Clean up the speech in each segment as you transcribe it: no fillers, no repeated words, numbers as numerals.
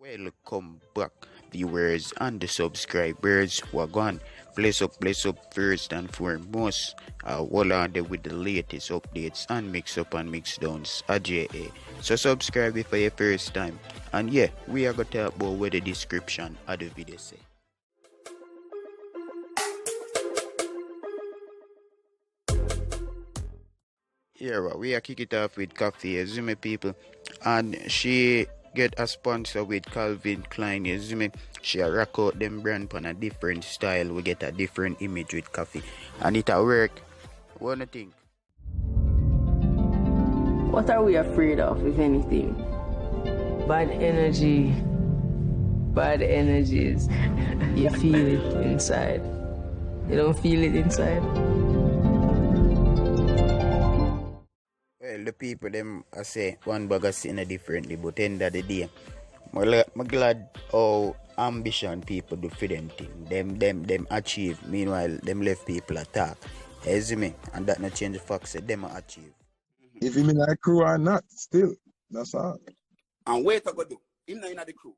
Welcome back, viewers and the subscribers. Wagon, bless up first and foremost. Wall on there with the latest updates and mix up and mix downs. AJA. So subscribe if for your first time. And yeah, we are gonna talk about what the description of the video say. Yeah, we are kick it off with Koffee, you see me people, and she get a sponsor with Calvin Klein, you see me. She a rock out them brand on a different style. We get a different image with Koffee, and it a work. What do you think? What are we afraid of, if anything? Bad energy, bad energies. You feel it inside. You don't feel it inside. Well, the people them I say one bag of sin differently, but end of the day, I'm glad how ambition people do for them thing. Them achieve. Meanwhile, them left people attack. You see me? And that not change the fact that them achieve. If him in that crew or not, still, that's all. And wait to go do. Him not in the crew.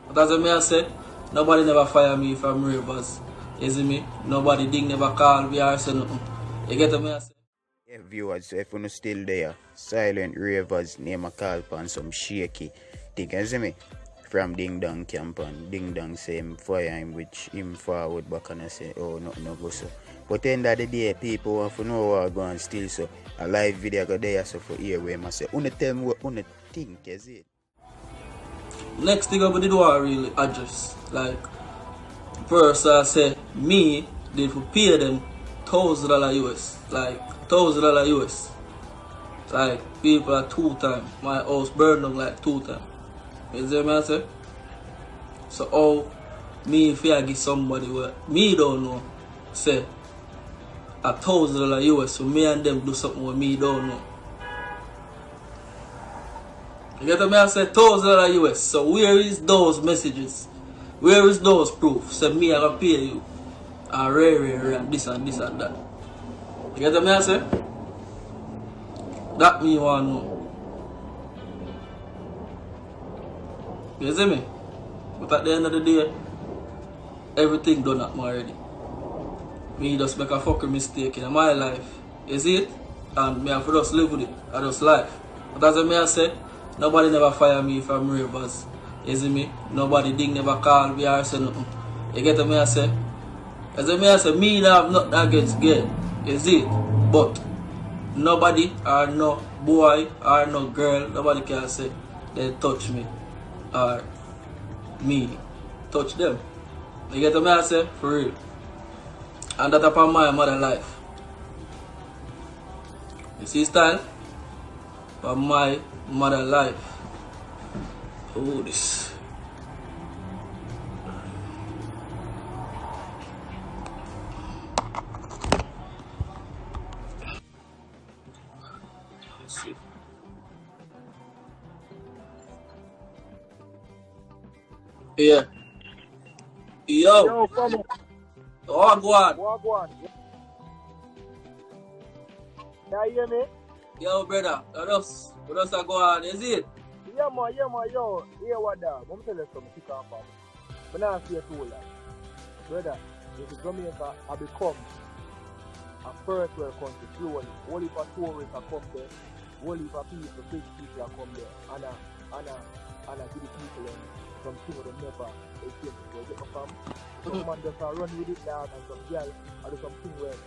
But as I said, nobody never fire me from Ravers. You see me? Nobody ding never call me or say nothing. You get me? I say? Yeah, viewers, so if you're still there, Silent Ravers name a call on some shaky thing, you see me? From Ding Dong camp and Ding Dong say him fire him, which him forward back and I say, oh, nothing no go so. But end of the day, people want to know what going still, so a live video go there so for here where I say, wanna tell me what you think, is it? Next thing I did what I really address. Like, first I said, me did for pay them $1,000 US. Like, $1,000 US. Like, people are 2 times. My house burned down like 2 times. You see what I say? So, how me if I give somebody what me don't know, say, $1,000 US, so me and them do something what me don't know. You get me? I said $1,000 US. So where is those messages? Where is those proof? Say me I gonna pay you. And rare and this and this and that. You get me? I say? That me want to know. You see me? But at the end of the day, everything done at me already. Me just make a fucking mistake in my life. You see it? And me have to just live with it. I just life. But as I said, nobody never fire me from Ravers. You see me? Nobody ding never call me or say nothing. You get me? I say? As I say, me have nothing against gay. You see it? But nobody or no boy or no girl, nobody can say they touch me or me touch them. You get me? I say? For real. And that upon my mother life. You see style? For my mother life. Oh, this. Let's see. Yeah. Yo, come on. Oh, go on. What? Yeah, you hear me? Yo, brother. What else go on? Is it? Yeah, man, yo. Here what dog. Let me tell you something, kick off on. But now I see a tool like. Brother, if you Jamaica, I become a first world country slowly. All if a tourists are come there, all if a people, big people are come there, and I give the people some things that never experience. So you get my fam? Some man just run with it down and some girl and do something where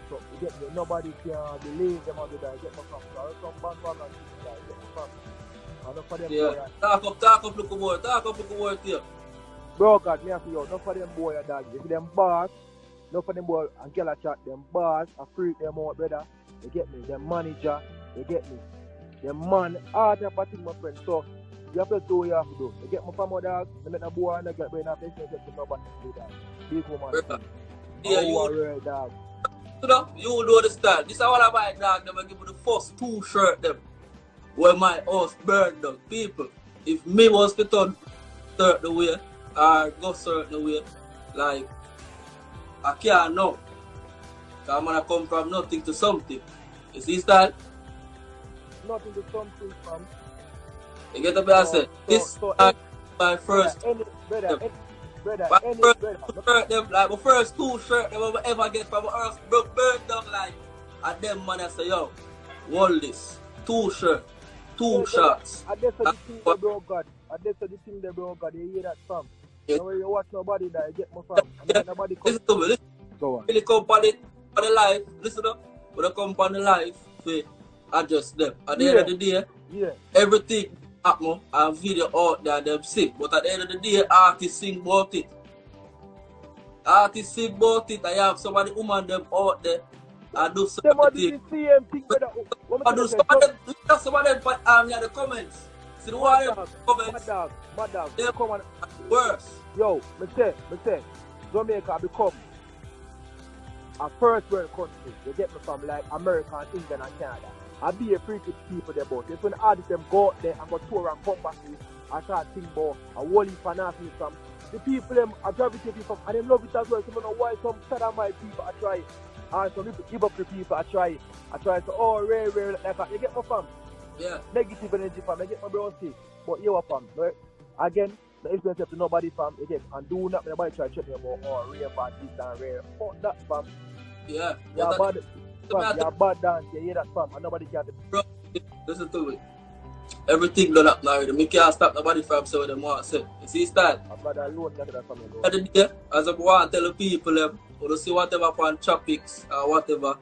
so you get me, nobody can believe them on the day, get my fam. So some bad and things like get my fam. And enough for them yeah. boy. Talk up, look more here. Bro, God, me have to you, enough for them boy and dog. If them boss, enough for them boy and girl a chat, them boss, I freak them out, brother. You get me? Them manager, you get me? Them man, all type of thing, my friend. So you have to do what you have to do. You get my family dog, you make the boy and I get brain after you get to nobody to do that. Big woman. Yeah, you dog. You do the style. This is all about dog. Them give me the first 2 shirts them. Where my house burned down. People, if me was to turn certain way or go certain way, like I can't know. Cause I'm gonna come from nothing to something. You see style? Nothing to something from. You get what I said? This my first. Brother, Them, like my first 2 shirts that I ever get from my earth, burn down like. And them man I say, yo, Wull this. 2 shirts, 2 shots. I guess the thing they bro God. You hear that fam? Yeah. When you watch nobody that you get my fam. And nobody come. Listen to me, listen. Go on. When they come on the life, listen up. When they come on the life, we adjust them. At the end of the day, everything happen and video out there them sing. But at the end of the day, artists sing about it. Artists sing about it. I have somebody woman them out there. I do something. The same thing, brother. I do some of them in the comments. See the one in the comments. Mad dog. They Come on. worse. Yo, me say, Jamaica become a first world country. You get me from like America and England and Canada. I be a freaky people there, but if when artists them go out there and go tour and come back to it, I start thinking about a whole heap of nasty from the people them are gravitating from and they love it as well. So I don't know why some Saddamite people I try and some people give up the people I try to rare like that. You get my fam? Yeah. Negative energy fam, I get my bro see. But you are fam. Right? Again, the influence to nobody fam again and do not nobody try to check me about rare parties and rare. Fuck that fam. Yeah. You're bad. Fam, you're bad dance, you hear that fam and nobody can bro, listen to it. Everything done up now. Me can't stop nobody from saying what they want to say. You see that? I'm not alone that from you. At the day, as I want to tell the people them, or see whatever on topics or whatever,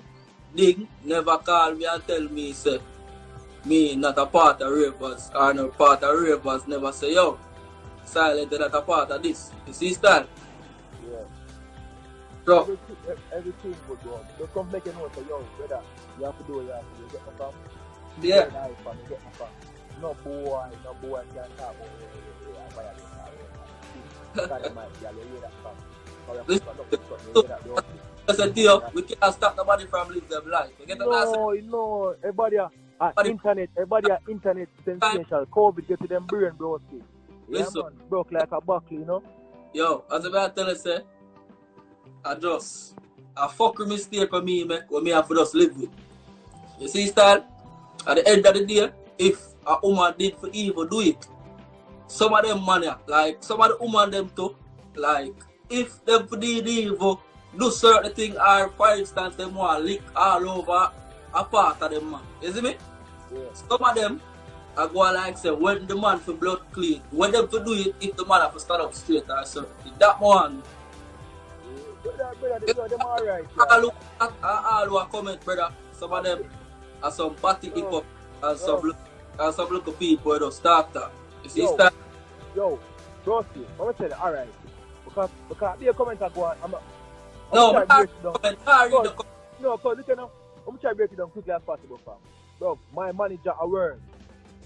Ding never call me and tell me say me not a part of Ravers or not part of Ravers. Never say yo, Silent not a part of this. You see that? Yeah. Bro. Everything good bro. Just come make a note say yo, brother, you have to do what you have to do. You get my fam? Yeah. You get my fam? No boy can't talk about I said, Theo, we can't stop nobody from living their life. You get no, everybody internet sensational. COVID get to them brain, bro. Yeah, man, broke like a buckle, you know? Yo, as I tell you, say, I fuck with mistake for me, man, what me have to just live with. You see, style? At the end of the day, if a woman did for evil, do it. Some of them man, like, some of the woman them too, like, if them for did evil, do certain thing, or for instance, them want lick all over a part of them man. You see me? Yeah. Some of them, I go like say, when the man for blood clean, when them to do it, if the man have to stand up straight or something. That one. Brother, them alright. All who comment, brother, some of them are some party hip hop and some local people who start that. You see, start. Yo, Broski, I'm gonna tell you, alright. Because be a comment and go on. No, because look at now, I'm trying to break it down quickly as possible, fam. Bro, my manager at work.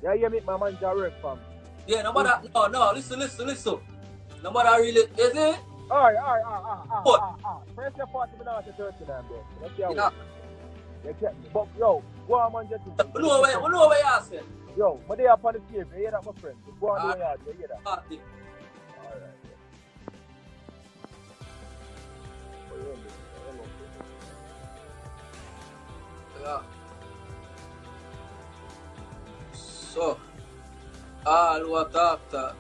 Yeah, you meet my manager at work, fam. Yeah, no, listen. No matter really, is it? Alright. First your party, but now it's 39, bro. Let's see how you get me. But yo, go on, man, just we know where you saying. Yo, but they are on the table, you hear that, my friend? Go on the way out, you hear that? Party. Alright. Yeah. So, all what after.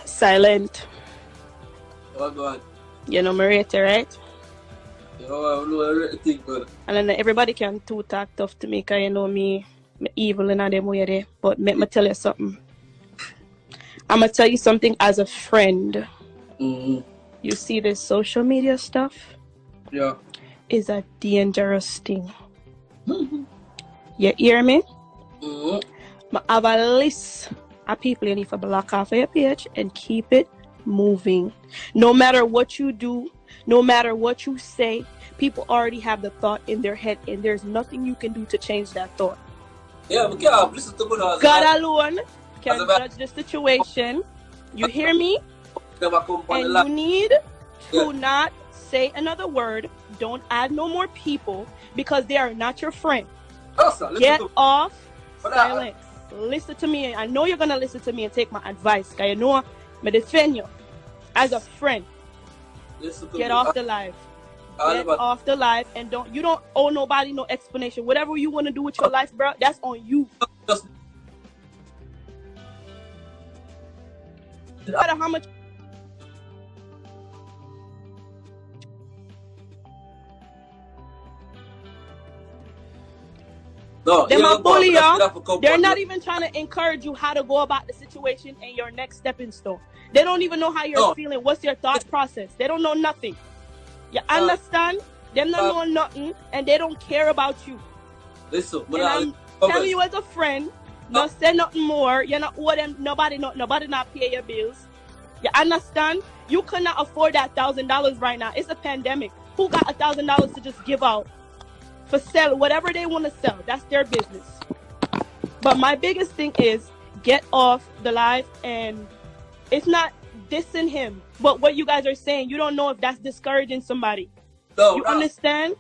Silent. Oh God. You know Marita, right? You know, I know everything, brother. And then everybody can too talk tough to me, cause you know me evil in them way there. But let me tell you something. I'm gonna tell you something as a friend. Mm-hmm. You see this social media stuff? Yeah. Is a dangerous thing. Mm-hmm. You hear me? Mm-hmm. I have a list of people you need to block off of your page and keep it moving. No matter what you do, no matter what you say, people already have the thought in their head and there's nothing you can do to change that thought. Yeah, we can't listen to God. God alone can judge the situation. You hear me? And you need to not say another word. Don't add no more people because they are not your friend. Get off silence. Listen to me. I know you're going to listen to me and take my advice. Because you know I defend you as a friend. Get off the live. Get off the live and you don't owe nobody no explanation. Whatever you want to do with your life, bro, that's on you. Just, no matter how much. No, they're my bully, y'all. They're not even trying to encourage you how to go about the situation and your next stepping stone. They don't even know how you're feeling. What's your thought process? They don't know nothing. You understand? Them not know nothing, and they don't care about you. Listen, and I'm telling you as a friend, not say nothing more. You're not owe them nobody not pay your bills. You understand? You cannot afford that $1,000 right now. It's a pandemic. Who got $1,000 to just give out for sell whatever they want to sell? That's their business. But my biggest thing is get off the live, and it's not dissing him, but what you guys are saying, you don't know if that's discouraging somebody. No, you understand?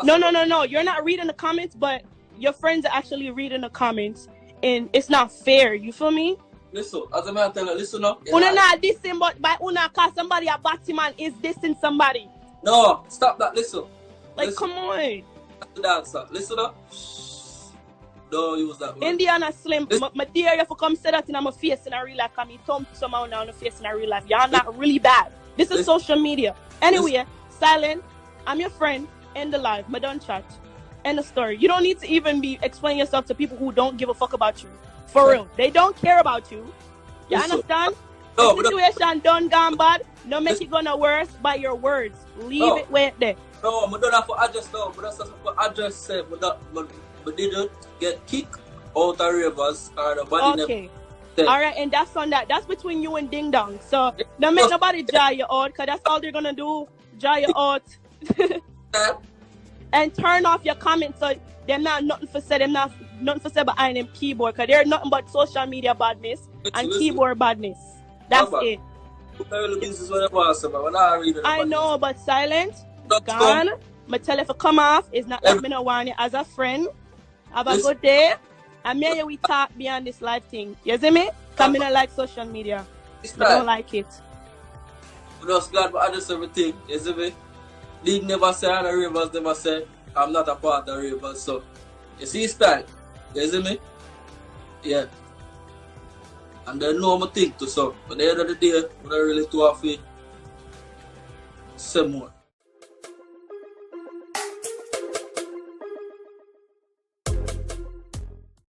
No. You're not reading the comments, but your friends are actually reading the comments, and it's not fair. You feel me? Listen, as a man tell you, listen up. Una not dissing, but by una cause somebody a Batman is dissing somebody. No, stop that. Listen. Like, come on. Dancer. Listen up. Don't use that word. Indiana Slim, my dear, you have to come say that in my face in a real life. Come thumb somehow now in the face in a real life. Y'all not really bad. This is social media. Anyway, Silent, I'm your friend. End the live. I don't chat. End the story. You don't need to even be explaining yourself to people who don't give a fuck about you. For real. They don't care about you. You understand? No, the situation done gone bad. No make it gonna worse by your words. Leave it where there. No, I don't have to adjust now. But that's what I just said. But didn't get kicked out of Ravers or the body. Okay. Alright, and that's on that. That's between you and Ding Dong. So don't make nobody jar you out, because that's all they're gonna do. Jar you out. And turn off your comments so they're not nothing for say. Them not nothing for say behind them keyboard, because they're nothing but social media badness and keyboard badness. That's it. I know, but Silent, gone. My telephone come off. Is not let me know warn you as a friend. Have a good day. And me and we talk beyond this live thing. You see me? Because I don't like social media. I don't like it. I'm just glad I just everything. You see me? League never say, and the Ravers never say, I'm not a part of the Ravers. So, you see style? You see me? Yeah. And they know my thing too. So, at the end of the day, I don't really too happy. Say more.